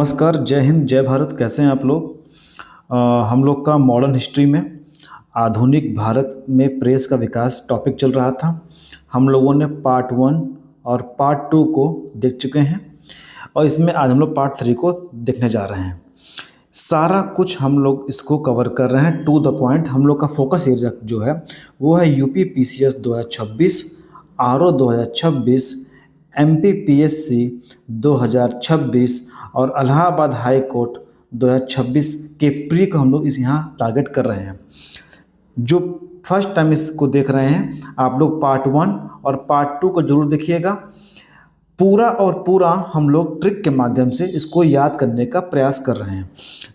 नमस्कार, जय हिंद, जय भारत। कैसे हैं आप लोग? हम लोग का मॉडर्न हिस्ट्री में आधुनिक भारत में प्रेस का विकास टॉपिक चल रहा था। हम लोगों ने पार्ट वन और पार्ट टू को देख चुके हैं और इसमें आज हम लोग पार्ट थ्री को देखने जा रहे हैं। सारा कुछ हम लोग इसको कवर कर रहे हैं टू द पॉइंट। हम लोग का फोकस एरिया जो है वो है यूपी पीसीएस 2026, आरओ 2026, एमपीपीएससी 2026 और इलाहाबाद हाई कोर्ट 2026 के प्री को हम लोग इस यहाँ टारगेट कर रहे हैं। जो फर्स्ट टाइम इसको देख रहे हैं आप लोग पार्ट वन और पार्ट टू को जरूर देखिएगा। पूरा और पूरा हम लोग ट्रिक के माध्यम से इसको याद करने का प्रयास कर रहे हैं।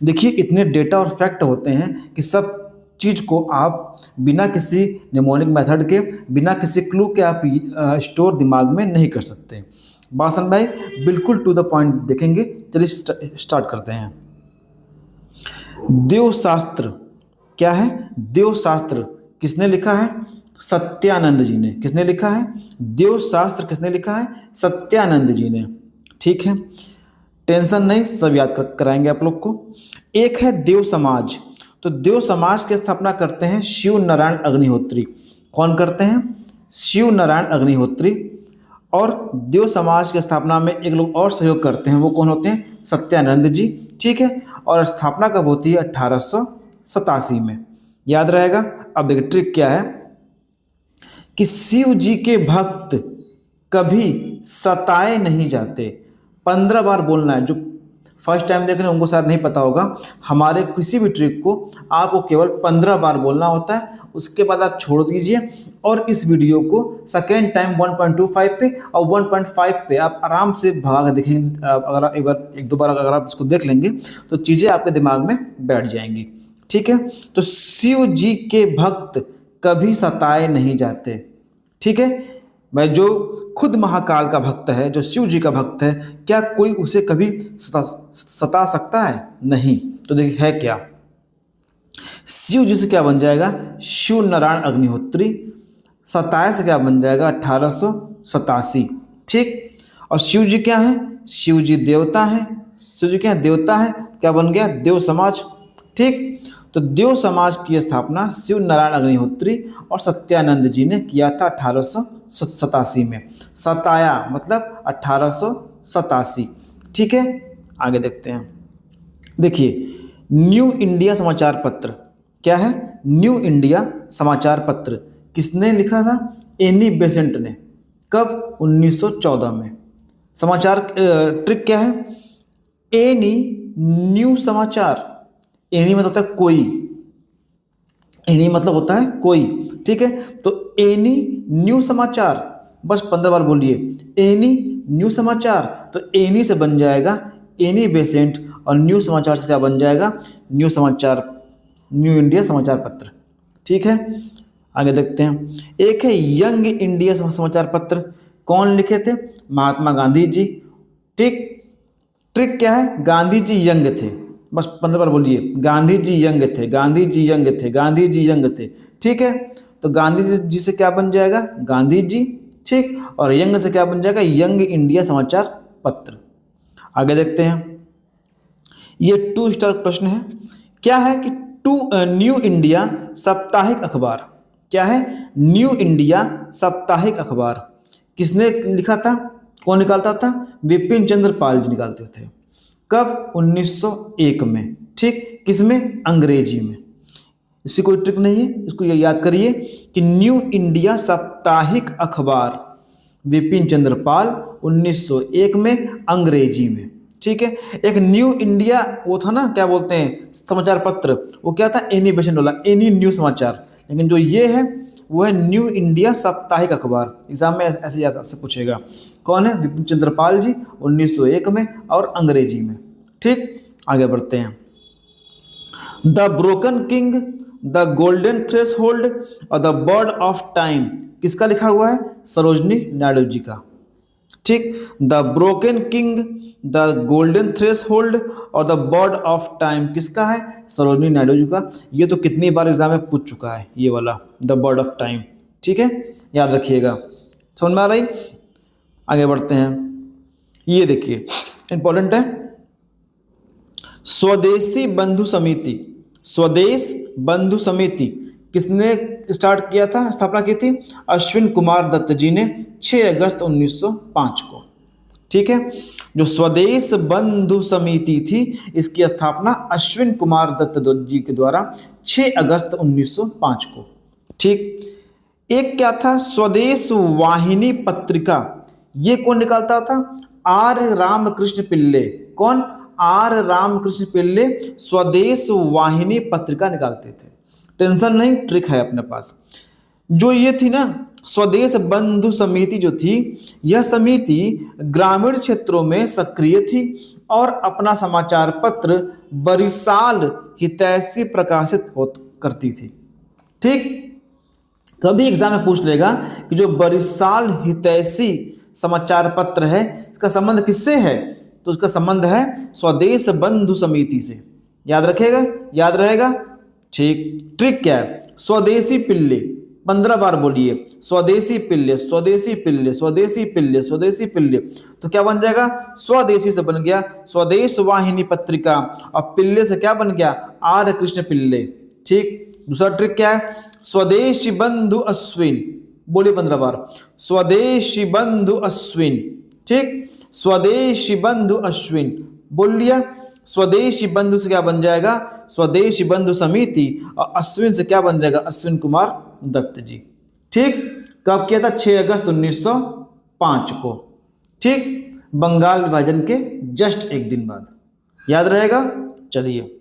देखिए, इतने डेटा और फैक्ट होते हैं कि सब चीज़ को आप बिना किसी निमोनिक मेथड के, बिना किसी क्लू के आप स्टोर दिमाग में नहीं कर सकते। बासन भाई बिल्कुल टू द पॉइंट देखेंगे। चलिए स्टार्ट करते हैं। देवशास्त्र क्या है? देवशास्त्र किसने लिखा है? सत्यानंद जी ने। किसने लिखा है? देवशास्त्र किसने लिखा है? सत्यानंद जी ने। ठीक है, टेंशन नहीं, सब याद कराएंगे आप लोग को। एक है देव समाज। तो देव समाज की स्थापना करते हैं शिव नारायण अग्निहोत्री। कौन करते हैं? शिव नारायण अग्निहोत्री। और देव समाज की स्थापना में एक लोग और सहयोग करते हैं, वो कौन होते हैं? सत्यानंद जी। ठीक है, और स्थापना कब होती है? 1887 में। याद रहेगा। अब देखिए ट्रिक क्या है कि शिव जी के भक्त कभी सताए नहीं जाते। 15 बार बोलना है। जो फर्स्ट टाइम देख रहे हैं उनको शायद नहीं पता होगा, हमारे किसी भी ट्रिक को आपको केवल 15 बार बोलना होता है। उसके बाद आप छोड़ दीजिए और इस वीडियो को सेकेंड टाइम 1.25 पे और 1.5 पे आप आराम से भगा कर देखेंगे। अगर आप एक दो बार अगर आप इसको देख लेंगे तो चीज़ें आपके दिमाग में बैठ जाएंगी। ठीक है, तो शिव जी के भक्त कभी सताए नहीं जाते। ठीक है, मैं जो खुद महाकाल का भक्त है, जो शिव जी का भक्त है, क्या कोई उसे कभी सता सकता है? नहीं। तो देखिए है क्या, शिव जी से क्या बन जाएगा? शिव नारायण अग्निहोत्री। सताए से क्या बन जाएगा? 1887। ठीक, और शिव जी क्या है? शिव जी देवता है। शिव जी क्या है? देवता है। क्या बन गया? देव समाज। ठीक, तो देव समाज की स्थापना शिव नारायण अग्निहोत्री और सत्यानंद जी ने किया था 1887 में। सताया मतलब 1887। ठीक है, आगे देखते हैं। देखिए, न्यू इंडिया समाचार पत्र क्या है? न्यू इंडिया समाचार पत्र किसने लिखा था? एनी बेसेंट ने। कब? 1914 में। समाचार ट्रिक क्या है? एनी न्यू समाचार। एनी मतलब होता है कोई। एनी मतलब होता है कोई। ठीक है, तो एनी न्यू समाचार बस 15 बार बोलिए। एनी न्यू समाचार, तो एनी से बन जाएगा एनी बेसेंट और न्यू समाचार से क्या बन जाएगा? न्यू समाचार, न्यू इंडिया समाचार पत्र। ठीक है, आगे देखते हैं। एक है यंग इंडिया समाचार पत्र। कौन लिखे थे? महात्मा गांधी जी। ठीक, ट्रिक क्या है? गांधी जी यंग थे। बस 15 बार बोलिए, गांधी जी यंग थे, गांधी जी यंग थे, गांधी जी यंग थे। ठीक है, तो गांधी जी से क्या बन जाएगा? गांधी जी। ठीक, और यंग से क्या बन जाएगा? यंग इंडिया समाचार पत्र। आगे देखते हैं। ये 2 स्टार प्रश्न है। क्या है कि न्यू इंडिया साप्ताहिक अखबार। क्या है? न्यू इंडिया साप्ताहिक अखबार किसने लिखा था? कौन निकालता था? विपिन चंद्र पाल जी निकालते थे। कब? 1901 में। ठीक, किसमें? अंग्रेजी में। इसकी कोई ट्रिक नहीं है, इसको ये याद करिए कि न्यू इंडिया साप्ताहिक अखबार विपिन चंद्र पाल 1901 में अंग्रेजी में। ठीक है, एक न्यू इंडिया वो था ना, क्या बोलते हैं समाचार पत्र, वो क्या था? एनी बेसेंट वाला, एनी न्यू समाचार। लेकिन जो ये है वो है न्यू इंडिया साप्ताहिक अखबार। एग्जाम में ऐसे याद आपसे पूछेगा। कौन है? विपिन चंद्र पाल जी 1901 में और अंग्रेजी में। ठीक, आगे बढ़ते हैं। The broken king, the golden threshold और द बर्ड ऑफ टाइम किसका लिखा हुआ है? सरोजनी नायडू जी का। ठीक, the broken king, the golden threshold और द बर्ड ऑफ टाइम किसका है? सरोजनी नायडू जी का। ये तो कितनी बार एग्जाम में पूछ चुका है ये वाला, द बर्ड ऑफ टाइम। ठीक है, याद रखिएगा। समझ में आ रही? आगे बढ़ते हैं। ये देखिए इंपॉर्टेंट है। स्वदेशी बंधु समिति, स्वदेश बंधु समिति किसने स्टार्ट किया था, स्थापना की थी? अश्विन कुमार दत्त जी ने 6 अगस्त 1905 को। ठीक है, जो स्वदेश बंधु समिति थी इसकी स्थापना अश्विन कुमार दत्त जी के द्वारा 6 अगस्त 1905 को। ठीक, एक क्या था, स्वदेश वाहिनी पत्रिका, ये कौन निकालता था? आर रामकृष्ण पिल्ले। कौन? आर रामकृष्ण पिल्ले स्वदेश वाहिनी पत्रिका निकालते थे। टेंशन नहीं, ट्रिक है अपने पास। जो ये थी ना स्वदेश बंधु समिति जो थी, यह समिति ग्रामीण क्षेत्रों में सक्रिय थी और अपना समाचार पत्र बरिसाल हितैषी प्रकाशित करती थी। ठीक, कभी एग्जाम में पूछ लेगा कि जो बरिसाल हितैषी समाचार पत्र है इसका संबंध किससे है, तो उसका संबंध है स्वदेश बंधु समिति से। याद रखेगा, याद रहेगा। ठीक, ट्रिक क्या है? स्वदेशी पिल्ले 15 बार बोलिए, स्वदेशी पिल्ले, स्वदेशी पिल्ले, स्वदेशी पिल्ले, स्वदेशी पिल्ले, तो क्या बन जाएगा? स्वदेशी से बन गया स्वदेश वाहिनी पत्रिका, और पिल्ले से क्या बन गया? आर कृष्ण पिल्ले। ठीक, दूसरा ट्रिक क्या है? स्वदेशी बंधु अश्विन, बोलिए 15 बार, स्वदेशी बंधु अश्विन। ठीक, स्वदेशी बंधु अश्विन बोल लिया। स्वदेशी बंधु से क्या बन जाएगा? स्वदेशी बंधु समिति, और अश्विन से क्या बन जाएगा? अश्विन कुमार दत्त जी। ठीक, कब किया था? 6 अगस्त 1905 को। ठीक, बंगाल विभाजन के जस्ट एक दिन बाद। याद रहेगा। चलिए,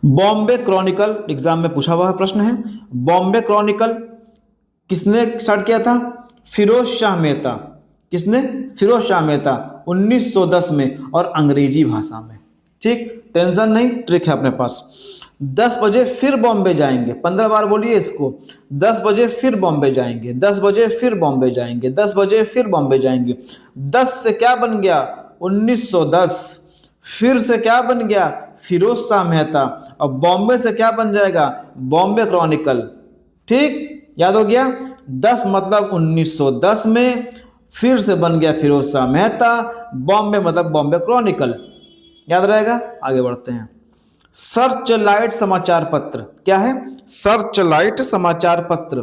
बॉम्बे क्रॉनिकल एग्जाम में पूछा हुआ प्रश्न है। बॉम्बे क्रॉनिकल किसने स्टार्ट किया था? फिरोज शाह मेहता। किसने? फिरोज शाह मेहता 1910 में, और अंग्रेजी भाषा में। ठीक, टेंशन नहीं, ट्रिक है अपने पास। 10 बजे फिर बॉम्बे जाएंगे, 15 बार बोलिए इसको। 10 बजे फिर बॉम्बे जाएंगे, 10 बजे फिर बॉम्बे जाएंगे, 10 बजे फिर बॉम्बे जाएंगे। 10 से क्या बन गया? 1910। फिर से क्या बन गया? फिरोज शाह मेहता। और बॉम्बे से क्या बन जाएगा? बॉम्बे क्रॉनिकल। ठीक, याद हो गया। 10 मतलब 1910 में, फिर से बन गया फिरोज शाह मेहता, बॉम्बे मतलब बॉम्बे क्रॉनिकल। याद रहेगा। आगे बढ़ते हैं। सर्च लाइट समाचार पत्र क्या है? सर्च लाइट समाचार पत्र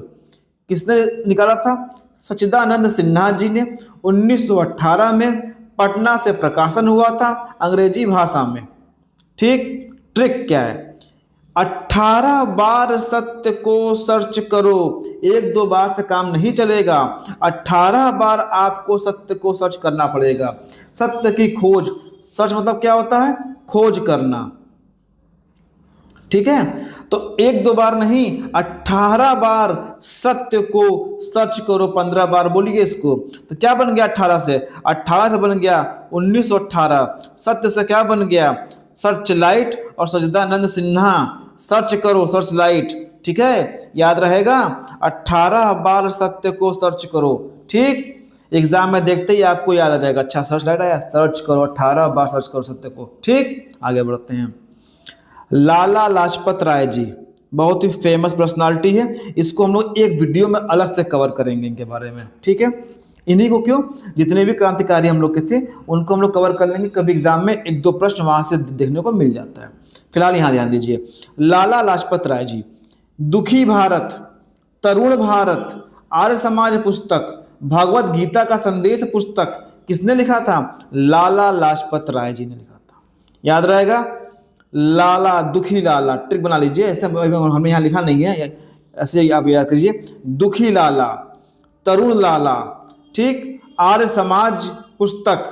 किसने निकाला था? सच्चिदानंद सिन्हा जी ने। 1918 में पटना से प्रकाशन हुआ था अंग्रेजी भाषा में। ठीक, ट्रिक क्या है? 18 बार सत्य को सर्च करो, 1-2 बार से काम नहीं चलेगा। 18 बार आपको सत्य को सर्च करना पड़ेगा। सत्य की खोज, सर्च मतलब क्या होता है? खोज करना। ठीक है, तो 1-2 बार नहीं, 18 बार सत्य को सर्च करो। 15 बार बोलिए इसको। तो क्या बन गया? 18 से, 18 से बन गया 1918। सत्य से क्या बन गया? सर्च लाइट, और सच्चिदानंद सिन्हा सर्च करो, सर्च लाइट। ठीक है, याद रहेगा। 18 बार सत्य को सर्च करो। ठीक, एग्जाम में देखते ही आपको याद आ जाएगा। अच्छा, सर्च लाइट आया, सर्च करो, 18 बार सर्च करो सत्य को। ठीक, आगे बढ़ते हैं। लाला लाजपत राय जी बहुत ही फेमस पर्सनालिटी है। इसको हम लोग एक वीडियो में अलग से कवर करेंगे इनके बारे में। ठीक है, इन्हीं को क्यों, जितने भी क्रांतिकारी हम लोग के थे उनको हम लोग कवर कर लेंगे। कभी एग्जाम में 1-2 प्रश्न वहां से देखने को मिल जाता है। फिलहाल यहाँ ध्यान दीजिए। लाला लाजपत राय जी, दुखी भारत, तरुण भारत, आर्य समाज पुस्तक, भगवत गीता का संदेश पुस्तक किसने लिखा था? लाला लाजपत राय जी ने लिखा था। याद रहेगा। लाला, दुखी लाला, ट्रिक बना लीजिए। ऐसे हमने यहाँ लिखा नहीं है, ऐसे आप याद कीजिए। दुखी लाला, तरुण लाला, ठीक, आर्य समाज पुस्तक,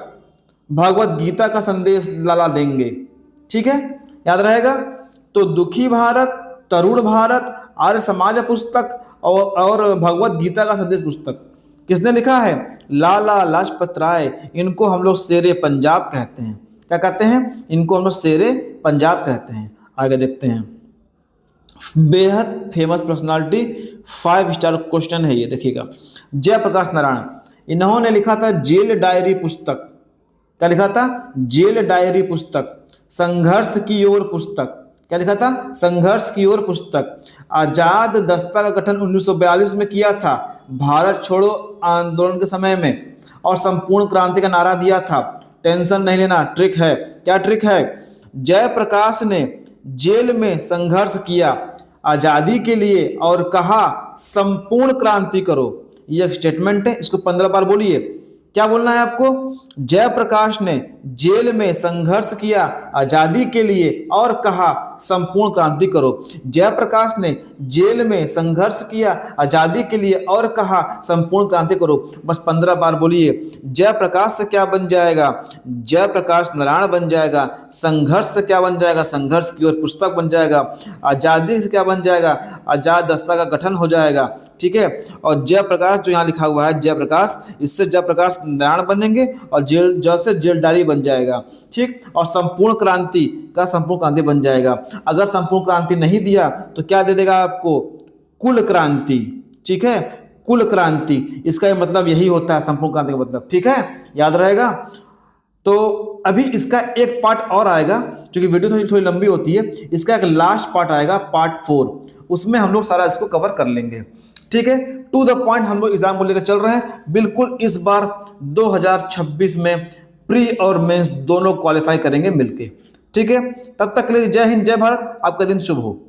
भगवत गीता का संदेश लाला देंगे। ठीक है, याद रहेगा। तो दुखी भारत, तरुण भारत, आर्य समाज पुस्तक और भगवत गीता का संदेश पुस्तक किसने लिखा है? लाला लाजपत राय। इनको हम लोग शेरे पंजाब कहते हैं। क्या कहते हैं? इनको हम लोग शेरे पंजाब कहते हैं। आगे देखते हैं। बेहद फेमस पर्सनालिटी, 5 स्टार क्वेश्चन है ये, देखिएगा। जयप्रकाश नारायण, इन्होंने लिखा था जेल डायरी पुस्तक। क्या लिखा था? जेल डायरी पुस्तक। संघर्ष की ओर पुस्तक। क्या लिखा था? संघर्ष की ओर पुस्तक। आजाद दस्ता का गठन 1942 में किया था, भारत छोड़ो आंदोलन के समय में, और संपूर्ण क्रांति का नारा दिया था। टेंशन नहीं लेना, ट्रिक है। क्या ट्रिक है? जयप्रकाश ने जेल में संघर्ष किया आजादी के लिए और कहा संपूर्ण क्रांति करो। ये एक स्टेटमेंट है, इसको 15 बार बोलिए। क्या बोलना है आपको? जयप्रकाश ने जेल में संघर्ष किया आजादी के लिए और कहा संपूर्ण क्रांति करो। जयप्रकाश ने जेल में संघर्ष किया आजादी के लिए और कहा संपूर्ण क्रांति करो। बस 15 बार बोलिए। जयप्रकाश से क्या बन जाएगा? जयप्रकाश नारायण बन जाएगा। संघर्ष से क्या बन जाएगा? संघर्ष की ओर पुस्तक बन जाएगा। आजादी से क्या बन जाएगा? आजाद दस्ता का गठन हो जाएगा। ठीक है। और जयप्रकाश जो यहाँ लिखा हुआ है जयप्रकाश, इससे जयप्रकाश नारायण बनेंगे और जेल जैसे जेलदारी बन जाएगा। ठीक। और संपूर्ण क्रांति का संपूर्ण क्रांति बन जाएगा। अगर संपूर्ण क्रांति नहीं दिया तो क्या दे देगा आपको? कुल क्रांति। ठीक है, कुल क्रांति। इसका मतलब यही होता है संपूर्ण क्रांति का मतलब। ठीक है, याद रहेगा। तो अभी इसका एक पार्ट और आएगा, क्योंकि वीडियो थोड़ी लंबी होती है। इसका एक लास्ट पार्ट आएगा, पार्ट 4, उसमें हम लोग सारा इसको कवर कर लेंगे। ठीक है, टू द पॉइंट हम लोग एग्जाम को लेकर चल रहे हैं बिल्कुल। इस बार 2026 में प्री और मेंस दोनों क्वालिफाई करेंगे मिलके। ठीक है, तब तक के लिए जय हिंद, जय भारत। आपका दिन शुभ हो।